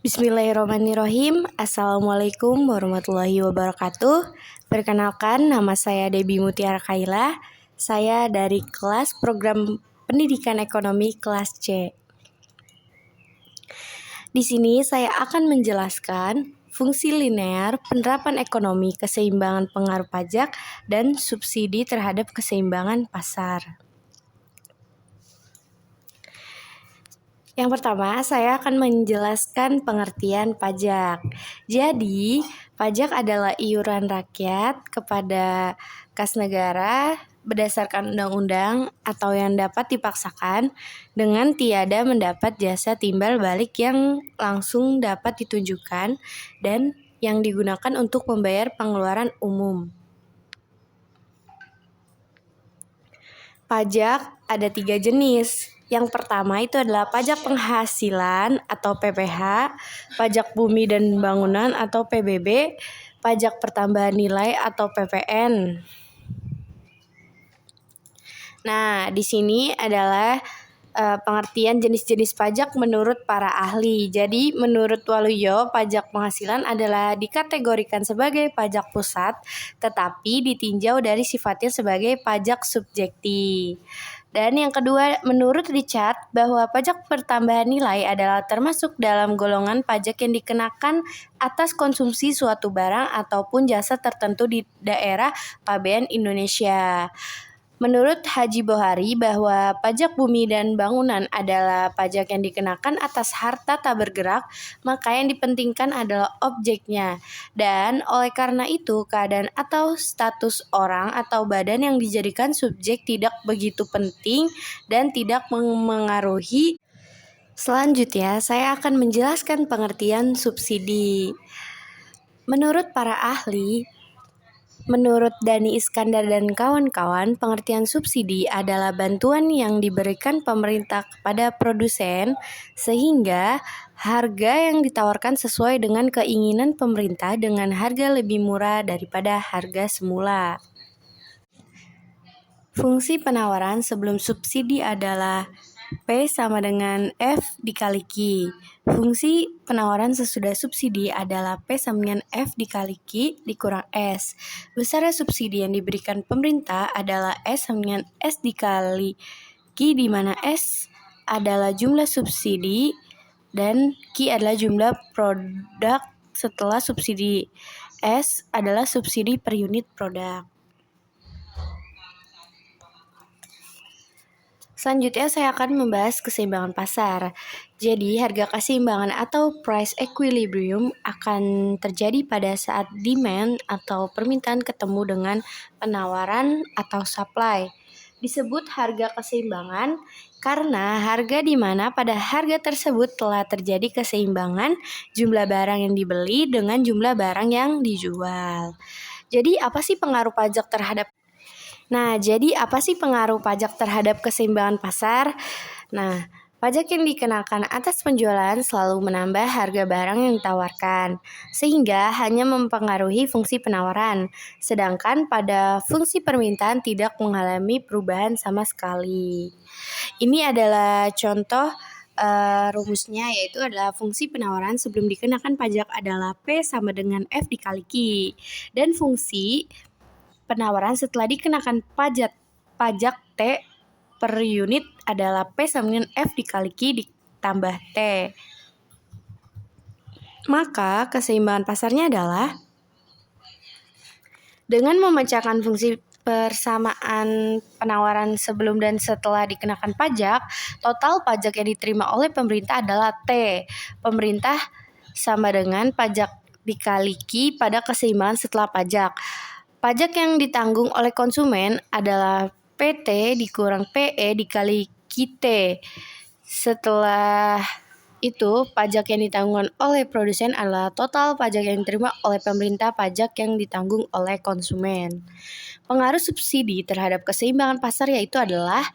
Bismillahirrahmanirrahim. Assalamualaikum warahmatullahi wabarakatuh. Perkenalkan, nama saya Debbie Mutiara Kaila. Saya dari kelas program pendidikan ekonomi kelas C. Di sini saya akan menjelaskan fungsi linear, penerapan ekonomi, keseimbangan pengaruh pajak, dan subsidi terhadap keseimbangan pasar. Yang pertama, saya akan menjelaskan pengertian pajak. Jadi, pajak adalah iuran rakyat kepada kas negara berdasarkan undang-undang atau yang dapat dipaksakan dengan tiada mendapat jasa timbal balik yang langsung dapat ditunjukkan dan yang digunakan untuk membayar pengeluaran umum. Pajak ada 3 jenis. Yang pertama itu adalah pajak penghasilan atau PPH, pajak bumi dan bangunan atau PBB, pajak pertambahan nilai atau PPN. Nah, di sini adalah pengertian jenis-jenis pajak menurut para ahli. Jadi, menurut Waluyo, pajak penghasilan adalah dikategorikan sebagai pajak pusat, tetapi ditinjau dari sifatnya sebagai pajak subjektif. Dan yang kedua, menurut Richard, bahwa pajak pertambahan nilai adalah termasuk dalam golongan pajak yang dikenakan atas konsumsi suatu barang ataupun jasa tertentu di daerah pabean Indonesia. Menurut Haji Bohari bahwa pajak bumi dan bangunan adalah pajak yang dikenakan atas harta tak bergerak, maka yang dipentingkan adalah objeknya. Dan oleh karena itu, keadaan atau status orang atau badan yang dijadikan subjek tidak begitu penting dan tidak mengaruhi. Selanjutnya, saya akan menjelaskan pengertian subsidi. Menurut para ahli, menurut Dani Iskandar dan kawan-kawan, pengertian subsidi adalah bantuan yang diberikan pemerintah kepada produsen sehingga harga yang ditawarkan sesuai dengan keinginan pemerintah dengan harga lebih murah daripada harga semula. Fungsi penawaran sebelum subsidi adalah P sama dengan F dikali Q. Fungsi penawaran sesudah subsidi adalah P sama dengan F dikali Q dikurang S. Besarnya subsidi yang diberikan pemerintah adalah S sama dengan S dikali Q, di mana S adalah jumlah subsidi dan Q adalah jumlah produk setelah subsidi. S adalah subsidi per unit produk. Selanjutnya saya akan membahas keseimbangan pasar. Jadi harga keseimbangan atau price equilibrium akan terjadi pada saat demand atau permintaan ketemu dengan penawaran atau supply. Disebut harga keseimbangan karena harga di mana pada harga tersebut telah terjadi keseimbangan jumlah barang yang dibeli dengan jumlah barang yang dijual. Jadi apa sih pengaruh pajak terhadap keseimbangan pasar? Nah, pajak yang dikenakan atas penjualan selalu menambah harga barang yang ditawarkan, sehingga hanya mempengaruhi fungsi penawaran, sedangkan pada fungsi permintaan tidak mengalami perubahan sama sekali. Ini adalah contoh rumusnya, yaitu adalah fungsi penawaran sebelum dikenakan pajak adalah P sama dengan F dikali Q, dan fungsi penawaran setelah dikenakan pajak T per unit adalah P sama dengan F dikali Q ditambah T. Maka keseimbangan pasarnya adalah dengan memecahkan fungsi persamaan penawaran sebelum dan setelah dikenakan pajak, total pajak yang diterima oleh pemerintah adalah T. Pemerintah sama dengan pajak dikali Q pada keseimbangan setelah pajak. Pajak yang ditanggung oleh konsumen adalah PT dikurang PE dikali QT. Setelah itu, pajak yang ditanggung oleh produsen adalah total pajak yang diterima oleh pemerintah pajak yang ditanggung oleh konsumen. Pengaruh subsidi terhadap keseimbangan pasar yaitu adalah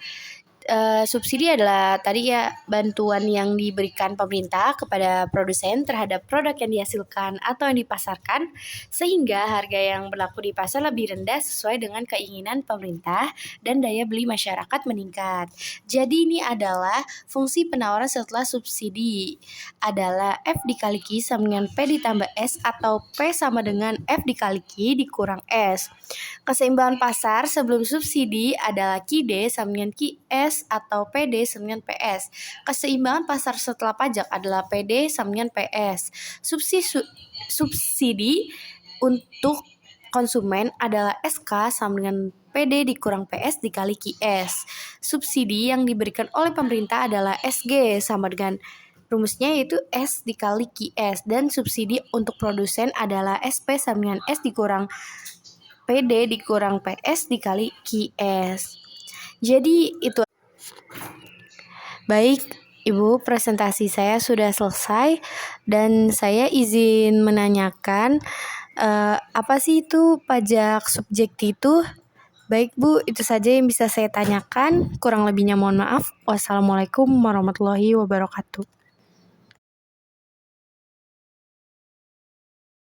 Subsidi adalah tadi ya bantuan yang diberikan pemerintah kepada produsen terhadap produk yang dihasilkan atau yang dipasarkan sehingga harga yang berlaku di pasar lebih rendah sesuai dengan keinginan pemerintah dan daya beli masyarakat meningkat. Jadi ini adalah fungsi penawaran setelah subsidi adalah F dikali Q sama dengan P ditambah S atau P sama dengan F dikali Q dikurang S. Keseimbangan pasar sebelum subsidi adalah QD sama dengan QS atau PD sama dengan PS. Keseimbangan pasar setelah pajak adalah PD sama dengan PS. Subsidi untuk konsumen adalah SK sama dengan PD dikurang PS dikali QS. Subsidi yang diberikan oleh pemerintah adalah SG sama dengan rumusnya yaitu S dikali QS, dan subsidi untuk produsen adalah SP sama dengan S dikurang PD dikurang PS dikali QS. Jadi itu. Baik, Ibu, presentasi saya sudah selesai dan saya izin menanyakan apa sih itu pajak subjektif itu? Baik Bu, itu saja yang bisa saya tanyakan. Kurang lebihnya mohon maaf. Wassalamualaikum warahmatullahi wabarakatuh.